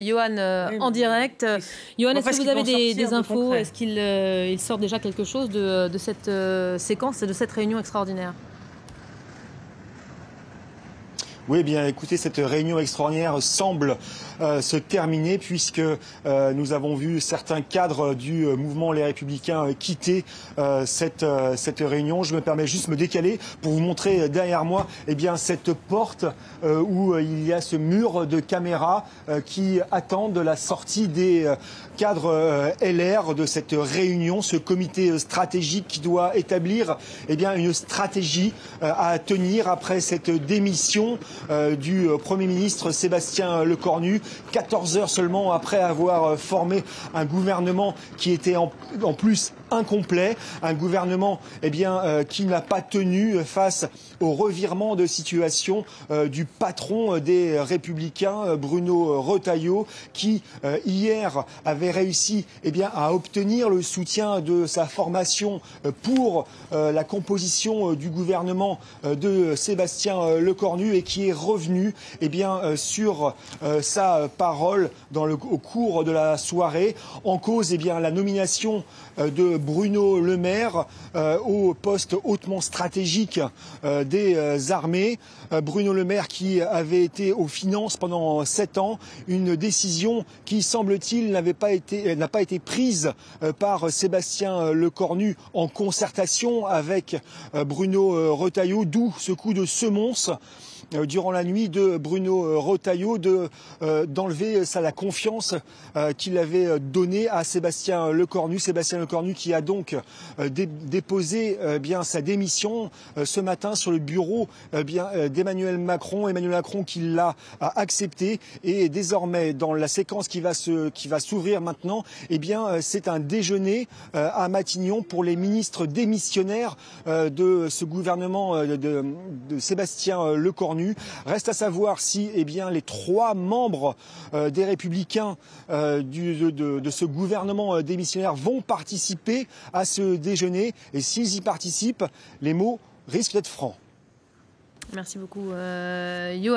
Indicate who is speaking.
Speaker 1: Johan, en direct. Johan, est-ce que vous avez des infos? Est-ce qu'il sort déjà quelque chose de cette séquence et de cette réunion extraordinaire?
Speaker 2: Oui, bien écoutez, cette réunion extraordinaire semble se terminer puisque nous avons vu certains cadres du mouvement Les Républicains quitter cette réunion. Je me permets juste de me décaler pour vous montrer derrière moi cette porte où il y a ce mur de caméras qui attendent la sortie des cadres LR de cette réunion, ce comité stratégique qui doit établir une stratégie à tenir après cette démission du Premier ministre Sébastien Lecornu, 14 heures seulement après avoir formé un gouvernement qui était en plus incomplet, un gouvernement qui n'a pas tenu face au revirement de situation du patron des Républicains, Bruno Retailleau, qui hier avait réussi à obtenir le soutien de sa formation pour la composition du gouvernement de Sébastien Lecornu et qui est revenu sur sa parole au cours de la soirée. En cause la nomination de Bruno Le Maire au poste hautement stratégique des armées. Bruno Le Maire qui avait été aux finances pendant 7 ans, une décision qui, semble-t-il, n'a pas été prise par Sébastien Lecornu en concertation avec Bruno Retailleau, d'où ce coup de semonce durant la nuit de Bruno Retailleau d'enlever la confiance qu'il avait donnée à Sébastien Lecornu. Sébastien Lecornu qui a donc déposé sa démission ce matin sur le bureau d'Emmanuel Macron. Emmanuel Macron qui l'a accepté et désormais dans la séquence qui va s'ouvrir maintenant, c'est un déjeuner à Matignon pour les ministres démissionnaires de ce gouvernement de Sébastien Lecornu. Reste à savoir si les 3 membres des Républicains de ce gouvernement démissionnaire vont participer à ce déjeuner. Et s'ils y participent, les mots risquent d'être francs.
Speaker 1: Merci beaucoup, Johan.